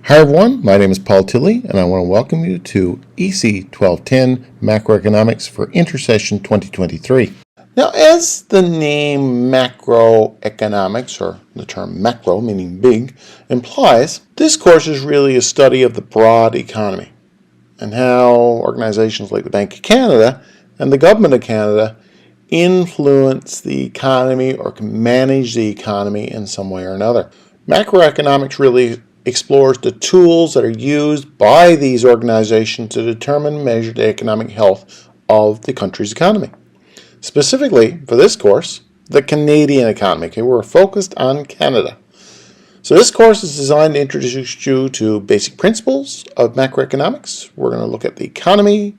Hi everyone, my name is Paul Tilley and I want to welcome you to EC1210 Macroeconomics for Intersession 2023. Now, as the name macroeconomics, or the term macro meaning big, implies, this course is really a study of the broad economy and how organizations like the Bank of Canada and the Government of Canada influence the economy or can manage the economy in some way or another. Macroeconomics really explores the tools that are used by these organizations to determine and measure the economic health of the country's economy. Specifically, for this course, the Canadian economy. Okay, we're focused on Canada. So this course is designed to introduce you to basic principles of macroeconomics. We're going to look at the economy,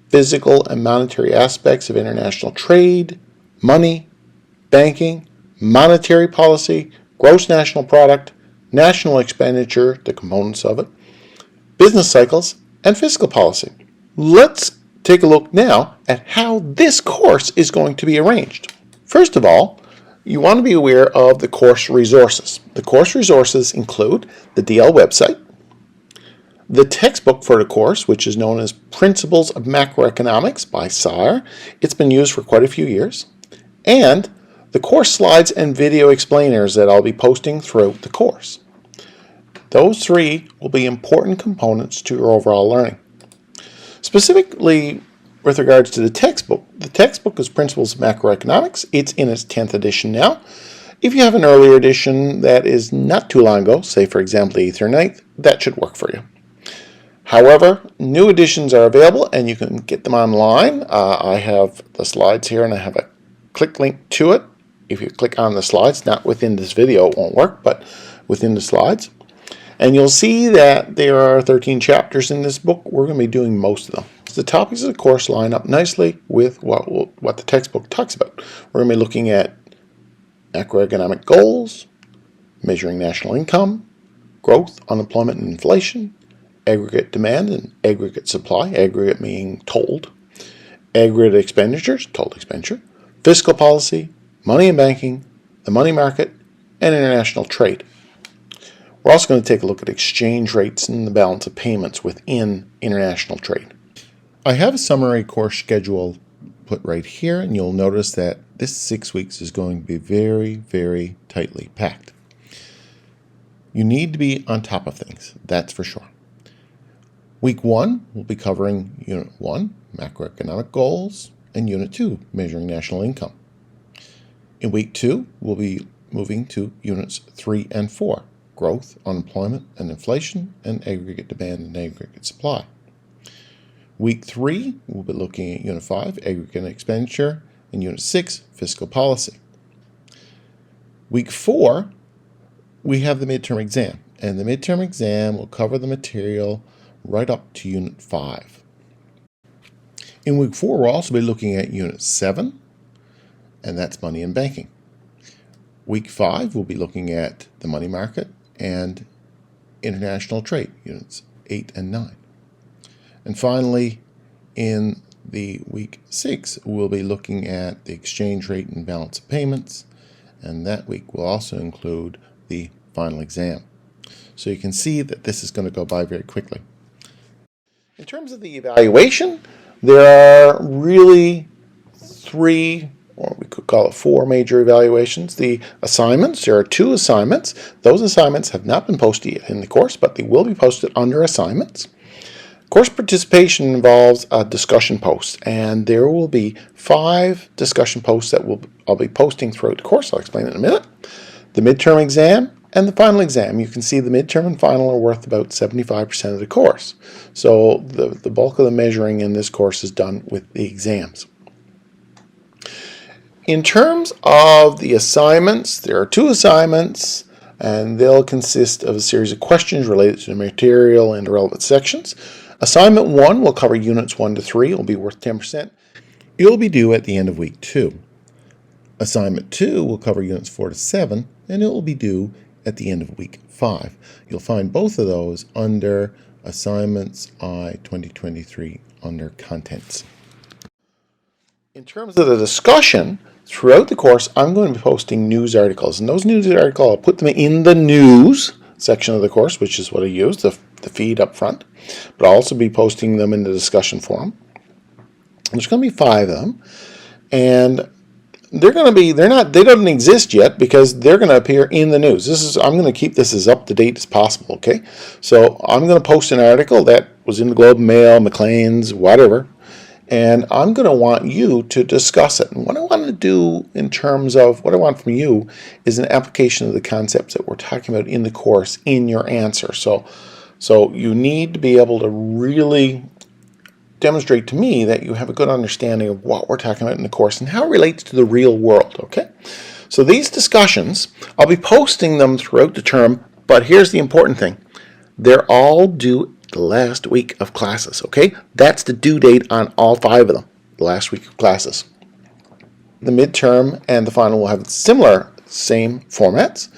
physical and monetary aspects of international trade, money, banking, monetary policy, gross national product, national expenditure, the components of it, business cycles, and fiscal policy. Let's take a look now at how this course is going to be arranged. First of all, you want to be aware of the course resources. The course resources include the DL website, the textbook for the course, which is known as Principles of Macroeconomics by Sire. It's been used for quite a few years. And the course slides and video explainers that I'll be posting throughout the course. Those three will be important components to your overall learning. Specifically, with regards to the textbook is Principles of Macroeconomics. It's in its 10th edition now. If you have an earlier edition that is not too long ago, say for example 8th or 9th, that should work for you. However, new editions are available and you can get them online. I have the slides here and I have a click link to it. If you click on the slides, not within this video, it won't work, but within the slides. And you'll see that there are 13 chapters in this book. We're going to be doing most of them. The topics of the course line up nicely with what the textbook talks about. We're going to be looking at macroeconomic goals, measuring national income, growth, unemployment, and inflation, aggregate demand and aggregate supply, aggregate meaning totaled, aggregate expenditures, total expenditure, fiscal policy, money and banking, the money market, and international trade. We're also going to take a look at exchange rates and the balance of payments within international trade. I have a summary course schedule put right here, and you'll notice that this 6 weeks is going to be very, very tightly packed. You need to be on top of things, that's for sure. Week 1, we'll be covering Unit 1, macroeconomic goals, and Unit 2, measuring national income. In Week 2, we'll be moving to Units 3 and 4, growth, unemployment, and inflation, and aggregate demand and aggregate supply. Week 3, we'll be looking at Unit 5, aggregate expenditure, and Unit 6, fiscal policy. Week 4, we have the midterm exam, and the midterm exam will cover the material right up to Unit 5. In Week 4, we'll also be looking at Unit 7, and that's money and banking. Week 5, we'll be looking at the money market and international trade, Units 8 and 9. And finally, in the Week 6, we'll be looking at the exchange rate and balance of payments, and that week will also include the final exam. So you can see that this is going to go by very quickly. In terms of the evaluation, there are really 3, or we could call it 4 major evaluations. The assignments, there are 2 assignments. Those assignments have not been posted yet in the course, but they will be posted under assignments. Course participation involves a discussion post, and there will be 5 discussion posts that I'll be posting throughout the course. I'll explain in a minute. The midterm exam and the final exam. You can see the midterm and final are worth about 75% of the course. So the bulk of the measuring in this course is done with the exams. In terms of the assignments, there are 2 assignments, and they'll consist of a series of questions related to the material and the relevant sections. Assignment 1 will cover Units 1 to 3. It will be worth 10%. It will be due at the end of Week 2. Assignment 2 will cover Units 4 to 7, and it will be due at the end of Week 5. You'll find both of those under Assignments I 2023 under Contents. In terms of the discussion, throughout the course, I'm going to be posting news articles, and those news articles, I'll put them in the news section of the course, which is what I use, the feed up front. But I'll also be posting them in the discussion forum. There's going to be 5 of them, and they don't exist yet because they're going to appear in the news. I'm going to keep this as up to date as possible, okay? So I'm going to post an article that was in the Globe and Mail, Maclean's, whatever, and I'm going to want you to discuss it. And what I want to do in terms of what I want from you is an application of the concepts that we're talking about in the course in your answer. So you need to be able to really demonstrate to me that you have a good understanding of what we're talking about in the course and how it relates to the real world, okay? So these discussions, I'll be posting them throughout the term, but here's the important thing. They're all due the last week of classes, okay? That's the due date on all 5 of them, the last week of classes. The midterm and the final will have same formats.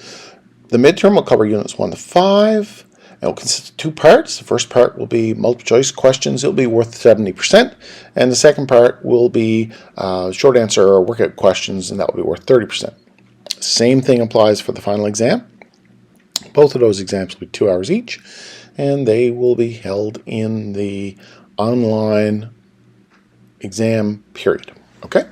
The midterm will cover units 1 to 5. It will consist of 2 parts. The first part will be multiple choice questions. It will be worth 70%. And the second part will be short answer or workout questions, and that will be worth 30%. Same thing applies for the final exam. Both of those exams will be 2 hours each, and they will be held in the online exam period. Okay?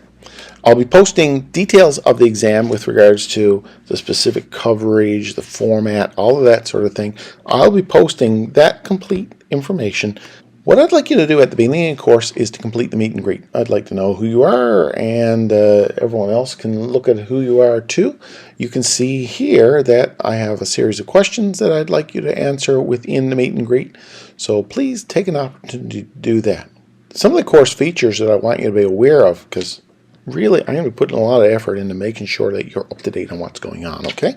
I'll be posting details of the exam with regards to the specific coverage, the format, all of that sort of thing. I'll be posting that complete information. What I'd like you to do at the beginning of the course is to complete the meet and greet. I'd like to know who you are, and everyone else can look at who you are too. You can see here that I have a series of questions that I'd like you to answer within the meet and greet. So please take an opportunity to do that. Some of the course features that I want you to be aware of, because really, I'm going to be putting a lot of effort into making sure that you're up to date on what's going on, okay?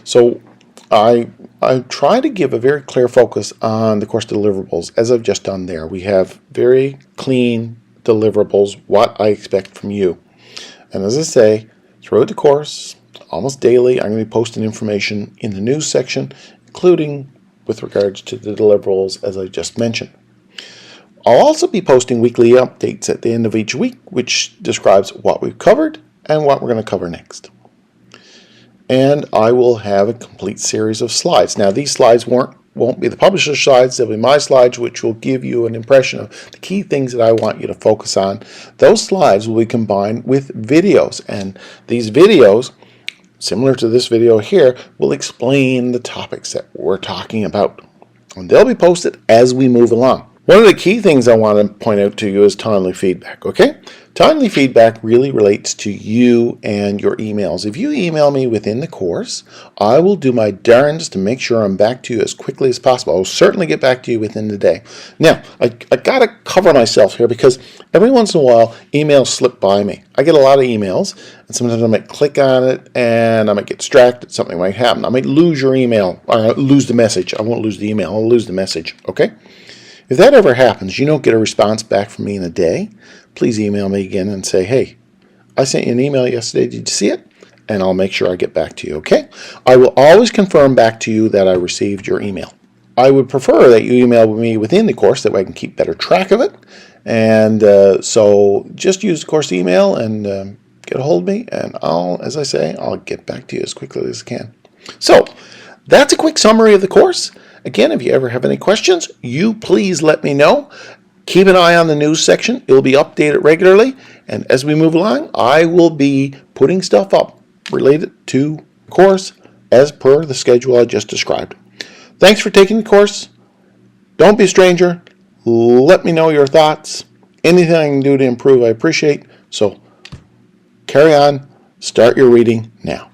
So I try to give a very clear focus on the course deliverables, as I've just done there. We have very clean deliverables, what I expect from you. And as I say, throughout the course, almost daily, I'm going to be posting information in the news section, including with regards to the deliverables, as I just mentioned. I'll also be posting weekly updates at the end of each week, which describes what we've covered and what we're going to cover next. And I will have a complete series of slides. Now, these slides won't be the publisher's slides. They'll be my slides, which will give you an impression of the key things that I want you to focus on. Those slides will be combined with videos, and these videos, similar to this video here, will explain the topics that we're talking about. And they'll be posted as we move along. One of the key things I want to point out to you is timely feedback, okay? Timely feedback really relates to you and your emails. If you email me within the course, I will do my darndest to make sure I'm back to you as quickly as possible. I'll certainly get back to you within the day. Now, I got to cover myself here because every once in a while, emails slip by me. I get a lot of emails, and sometimes I might click on it, and I might get distracted. Something might happen. I might lose your email, or lose the message. I won't lose the email. I'll lose the message, okay? If that ever happens, you don't get a response back from me in a day, please email me again and say, hey, I sent you an email yesterday. Did you see it? And I'll make sure I get back to you, okay? I will always confirm back to you that I received your email. I would prefer that you email me within the course, that way I can keep better track of it. And so just use the course email and get a hold of me, and as I say, I'll get back to you as quickly as I can. So that's a quick summary of the course. Again, if you ever have any questions, you please let me know. Keep an eye on the news section. It will be updated regularly. And as we move along, I will be putting stuff up related to the course as per the schedule I just described. Thanks for taking the course. Don't be a stranger. Let me know your thoughts. Anything I can do to improve, I appreciate. So carry on. Start your reading now.